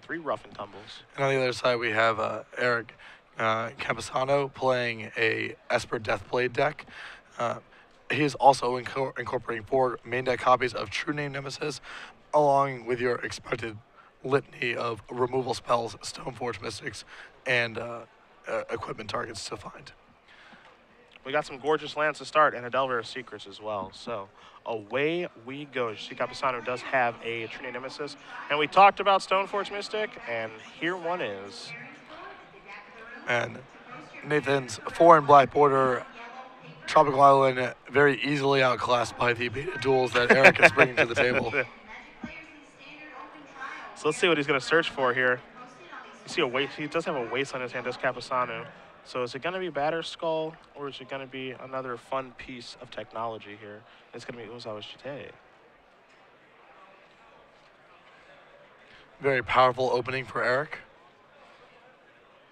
3 rough and tumbles. And on the other side, we have Eric Campusano playing a Esper Deathblade deck. He is also incorporating 4 main deck copies of True Name Nemesis, along with your expected litany of removal spells, Stoneforge Mystics, and equipment targets to find. We got some gorgeous lands to start and a Delver of Secrets as well. So away we go. You see Campusano does have a True Name Nemesis. And we talked about Stoneforge Mystic, and here one is. And Nathan's 4 and black border Tropical Island very easily outclassed by the beta duels that Eric is bringing to the table. So let's see what he's going to search for here. You see a waste. He does have a waste on his hand, does Campusano. So is it going to be Batterskull, or is it going to be another fun piece of technology here? It's going to be Uzawa Shite. Very powerful opening for Eric.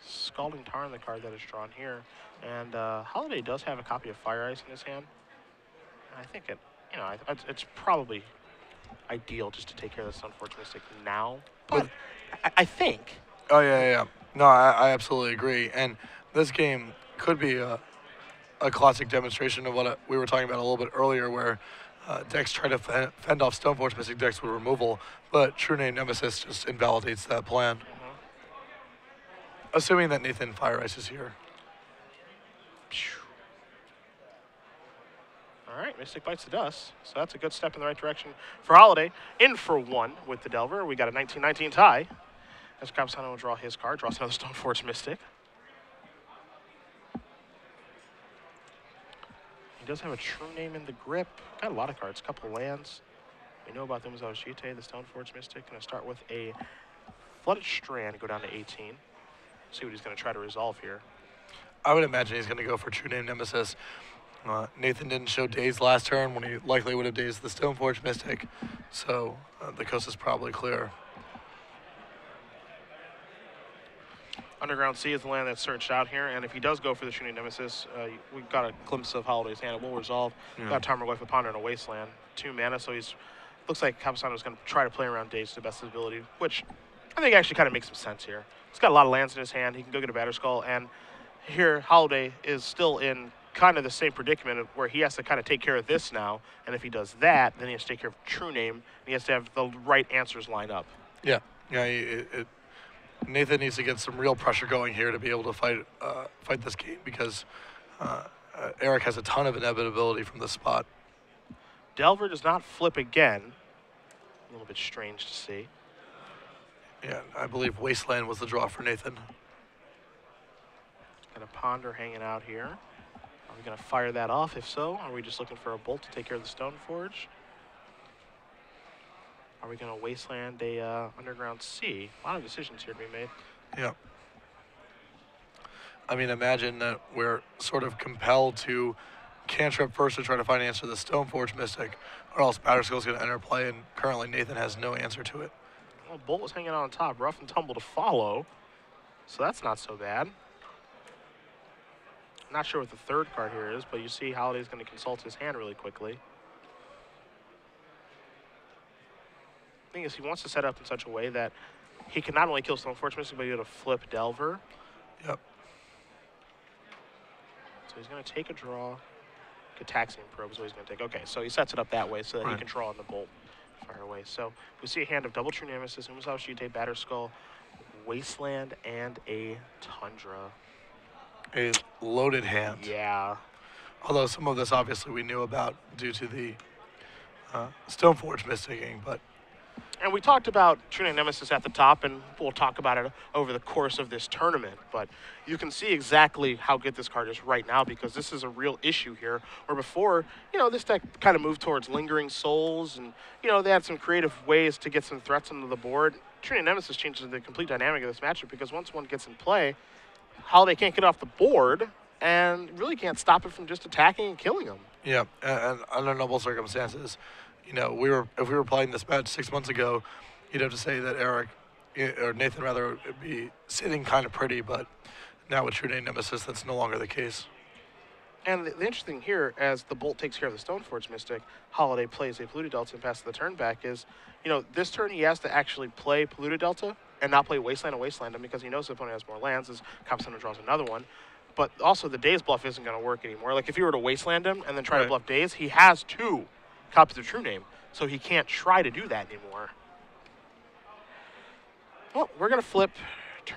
Scalding Tarn, the card that is drawn here. And Holiday does have a copy of Fire Ice in his hand. And I think it's probably ideal just to take care of the Stoneforge Mystic now. But I think. Oh, yeah. No, I absolutely agree. And this game could be a classic demonstration of what we were talking about a little bit earlier, where decks try to fend off Stoneforge Mystic decks with removal, but True Name Nemesis just invalidates that plan. Assuming that Nathan Fire Ice is here. All right, Mystic bites the dust. So that's a good step in the right direction for Holiday. In for 1 with the Delver. We got a 19-19 tie. As Campusano will draw his card, draws another Stoneforge Mystic. He does have a True Name in the grip. Got a lot of cards, a couple of lands. We know about them as Shite, the Stoneforge Mystic. Going to start with a Flooded Strand, go down to 18. See what he's going to try to resolve here. I would imagine he's going to go for True Name Nemesis. Nathan didn't show Daze last turn when he likely would have dazed the Stoneforge Mystic, so the coast is probably clear. Underground Sea is the land that's searched out here, and if he does go for the True Name Nemesis, we got a glimpse of Holiday's hand. It will resolve. Yeah. Got Tarmogoyf with Ponder in a Wasteland. 2 mana, so looks like Campusano is going to try to play around Daze to the best of his ability, which I think actually kind of makes some sense here. He's got a lot of lands in his hand. He can go get a Batterskull, and here Holiday is still in kind of the same predicament where he has to kind of take care of this now, and if he does that, then he has to take care of True Name, and he has to have the right answers lined up. Yeah. Nathan needs to get some real pressure going here to be able to fight this game, because Eric has a ton of inevitability from this spot. Delver does not flip again. A little bit strange to see. Yeah, I believe Wasteland was the draw for Nathan. Got a Ponder hanging out here. Are we going to fire that off? If so, are we just looking for a bolt to take care of the Stoneforge? Are we going to Wasteland a Underground Sea? A lot of decisions here to be made. Yeah. I mean, imagine that we're sort of compelled to cantrip first to try to find an answer to the Stoneforge Mystic, or else Batterskull is going to enter play, and currently Nathan has no answer to it. Well, Bolt was hanging out on top, rough and tumble to follow, so that's not so bad. Not sure what the third card here is, but you see Holiday's going to consult his hand really quickly. The thing is, he wants to set up in such a way that he can not only kill Stoneforge Mystic, but he's going to flip Delver. Yep. So he's going to take a draw. Cataxian Probe is what he's going to take. Okay, so he sets it up that way so that he can draw on the Bolt far away. So we see a hand of double True Nemesis, Umazawa Shite, Batterskull, Wasteland, and a Tundra. A loaded hand. Yeah. Although some of this obviously we knew about due to the Stoneforge Mysticing, but... And we talked about True Name Nemesis at the top, and we'll talk about it over the course of this tournament. But you can see exactly how good this card is right now, because this is a real issue here. Where before, this deck kind of moved towards Lingering Souls, and, they had some creative ways to get some threats onto the board. True Name Nemesis changes the complete dynamic of this matchup, because once one gets in play, Holiday can't get off the board, and really can't stop it from just attacking and killing him. Yeah, and under normal circumstances, if we were playing this match 6 months ago, you'd have to say that Eric, or Nathan rather, would be sitting kind of pretty, but now with True Name Nemesis, that's no longer the case. And the interesting here, as the Bolt takes care of the Stoneforge Mystic, Holiday plays a Polluted Delta and passes the turn back, is, this turn he has to actually play Polluted Delta and not play Wasteland and Wasteland him because he knows the opponent has more lands as Campusano draws another one. But also the Daze bluff isn't going to work anymore. Like if you were to Wasteland him and then try to bluff Daze, he has 2 copies of True Name, so he can't try to do that anymore. Well, we're going to flip,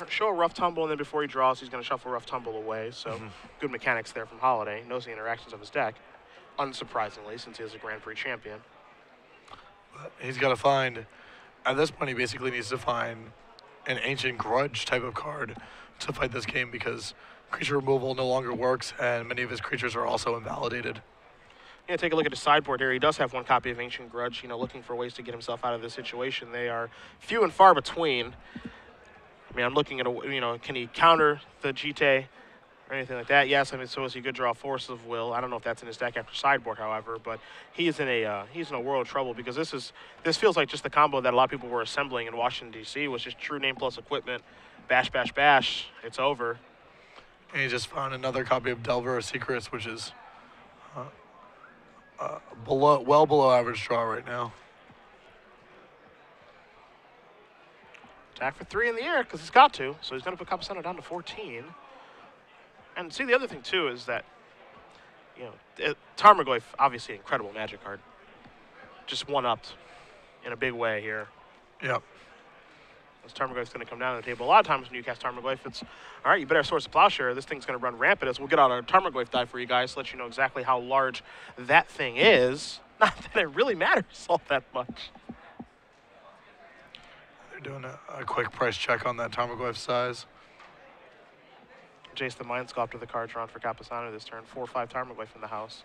show a Rough Tumble, and then before he draws, he's going to shuffle Rough Tumble away. So good mechanics there from Holiday. Knows the interactions of his deck, unsurprisingly, since he is a Grand Prix champion. But he's got to find, at this point, he basically needs to find an Ancient Grudge type of card to fight this game because creature removal no longer works, and many of his creatures are also invalidated. Yeah, take a look at his sideboard here. He does have 1 copy of Ancient Grudge, looking for ways to get himself out of this situation. They are few and far between. I mean, I'm looking at, can he counter the GT or anything like that? Yes, I mean, so is he could draw Force of Will. I don't know if that's in his deck after sideboard, however, but he's in a world of trouble because this feels like just the combo that a lot of people were assembling in Washington, D.C. was just True Name plus Equipment, bash, bash, bash, it's over. And he just found another copy of Delver of Secrets, which is well below average draw right now. Attack for 3 in the air because he's got to, so he's going to put Campusano down to 14. And see, the other thing too is that, Tarmogoyf, obviously an incredible Magic card, just one-upped in a big way here. Yep. As Tarmogoyf's going to come down to the table. A lot of times when you cast Tarmogoyf, it's, all right, you better Source of Plowshare. This thing's going to run rampant. As we'll get out a Tarmogoyf die for you guys to let you know exactly how large that thing is. Not that it really matters all that much. They're doing a quick price check on that Tarmogoyf size. Jace the Mind Sculptor, the card drawn for Campusano this turn. 4/5 Tarmogoyf in the house.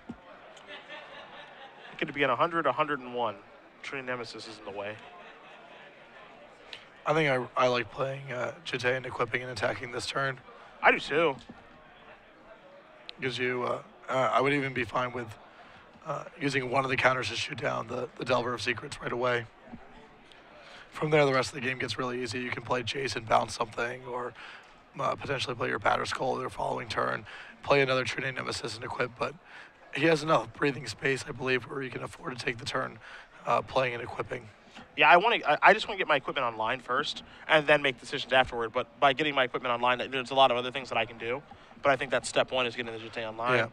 It could be an 100, 101. Trinity Nemesis is in the way. I think I like playing Jite and equipping and attacking this turn. I do too. Gives you, I would even be fine with using one of the counters to shoot down the Delver of Secrets right away. From there, the rest of the game gets really easy. You can play Jace and bounce something, or potentially play your Batterskull their following turn, play another True Name Nemesis and equip, but he has enough breathing space, I believe, where he can afford to take the turn playing and equipping. Yeah, I just want to get my equipment online first and then make decisions afterward. But by getting my equipment online, there's a lot of other things that I can do. But I think that's step 1 is getting the Jite online. Yeah.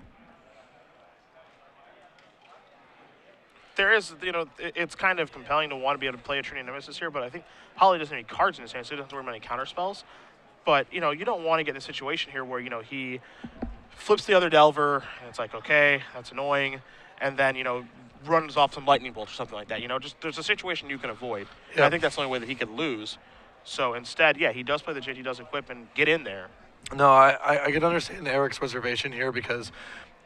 There is, it's kind of compelling to want to be able to play a True Name Nemesis here, but I think Holly doesn't have any cards in his hand, so he doesn't have to worry about any counter spells. But, you don't want to get in a situation here where, he flips the other Delver, and it's like, okay, that's annoying, and then, runs off some lightning bolts or something like that. Just there's a situation you can avoid. Yeah. And I think that's the only way that he could lose. So instead, yeah, he does play the Jite, he does equip and get in there. No, I can understand Eric's reservation here because,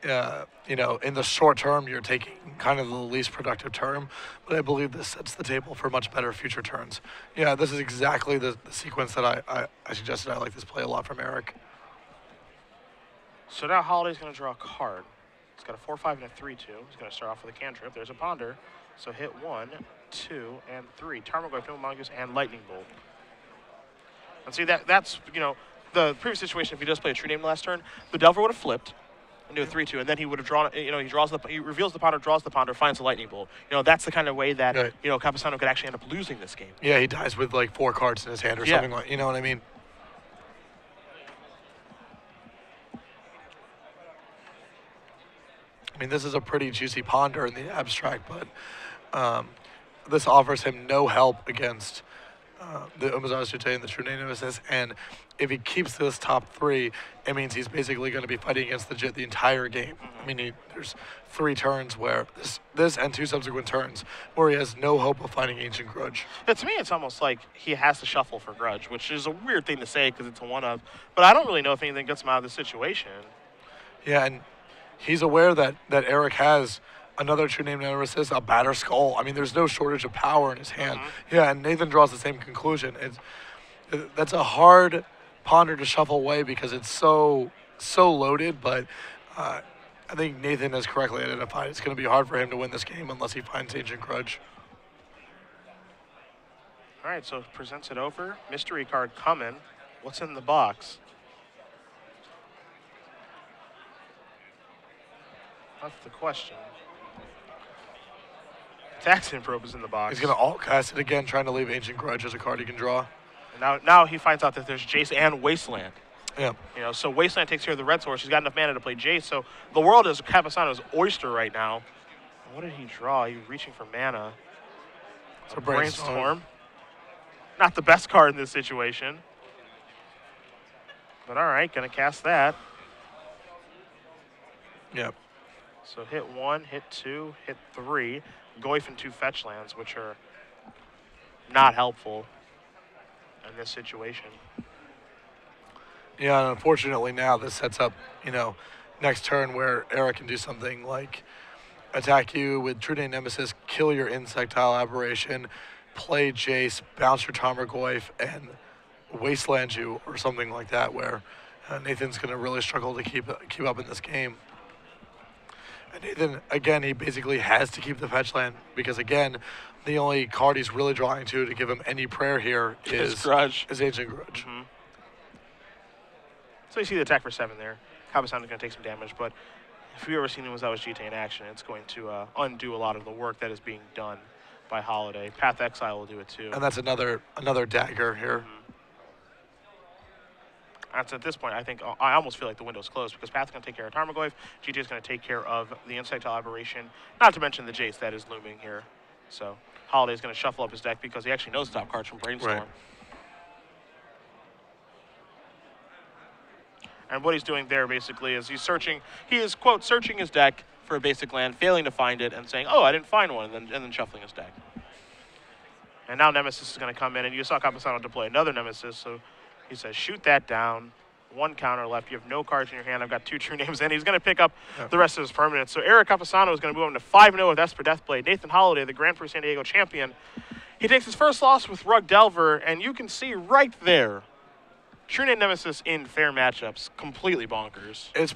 in the short term, you're taking kind of the least productive term, but I believe this sets the table for much better future turns. Yeah, this is exactly the sequence that I suggested. I like this play a lot from Eric. So now Holiday's going to draw a card. It's got a 4/5 and a 3/2. He's going to start off with a cantrip. There's a Ponder. So hit 1, 2, and 3. Tarmogoyf, Pneumo Mongoose, and Lightning Bolt. And see, that's, the previous situation, if he does play a True Name last turn, the Delver would have flipped into a 3/2, and then he would have drawn, he reveals the Ponder, draws the Ponder, finds the Lightning Bolt. That's the kind of way that, right. Campusano could actually end up losing this game. Yeah, he dies with like 4 cards in his hand or something like, you know what I mean? I mean, this is a pretty juicy Ponder in the abstract, but this offers him no help against the Umezawa's Jite and the True Name Nemesis, and if he keeps this top 3, it means he's basically going to be fighting against the Jit the entire game. I mean, there's 3 turns where this and 2 subsequent turns where he has no hope of finding Ancient Grudge. Yeah, to me, it's almost like he has to shuffle for Grudge, which is a weird thing to say because it's a one-of, but I don't really know if anything gets him out of the situation. Yeah, and he's aware that Eric has another True Name Nemesis, a Batterskull. I mean, there's no shortage of power in his hand. Yeah, and Nathan draws the same conclusion. That's a hard Ponder to shuffle away because it's so loaded, but I think Nathan has correctly identified it's going to be hard for him to win this game unless he finds Ancient Grudge. All right, so presents it over. Mystery card coming. What's in the box? That's the question. Taxing Probe is in the box. He's going to alt cast it again, trying to leave Ancient Grudge as a card he can draw. And now he finds out that there's Jace and Wasteland. Yeah. You know, so Wasteland takes care of the red source. He's got enough mana to play Jace. So the world is Campusano's oyster right now. What did he draw? He was reaching for mana. It's A Brainstorm. Not the best card in this situation. But all right, going to cast that. Yep. So hit 1, hit 2, hit 3. Goyf and 2 fetch lands, which are not helpful in this situation. Yeah, and unfortunately now this sets up, next turn where Eric can do something like attack you with True Name Nemesis, kill your Insectile Aberration, play Jace, bounce your Tarmogoyf, and wasteland you or something like that, where Nathan's going to really struggle to keep up in this game. And Nathan, again, he basically has to keep the fetch land because, again, the only card he's really drawing to give him any prayer here is Grudge. Is Ancient Grudge. Mm-hmm. So you see the attack for 7 there. Campusano is going to take some damage, but if you've ever seen him without his GT in action, it's going to undo a lot of the work that is being done by Holiday. Path Exile will do it too. And that's another dagger here. Mm-hmm. That's at this point, I almost feel like the window's closed because Path's going to take care of Tarmogoyf, GT is going to take care of the Insectile Aberration, not to mention the Jace that is looming here. So Holiday's going to shuffle up his deck because he actually knows the top cards from Brainstorm. Right. And what he's doing there basically is he is, quote, searching his deck for a basic land, failing to find it, and saying, oh, I didn't find one, and then shuffling his deck. And now Nemesis is going to come in, and you saw Campusano deploy another Nemesis, so he says, shoot that down. 1 counter left. You have no cards in your hand. I've got 2 True Names, and he's going to pick up the rest of his permanents. So Eric Campusano is going to move him to 5-0 with Esper Deathblade. Nathan Holiday, the Grand Prix San Diego champion, he takes his first loss with Rug Delver, and you can see right there, True Name Nemesis in fair matchups, completely bonkers. It's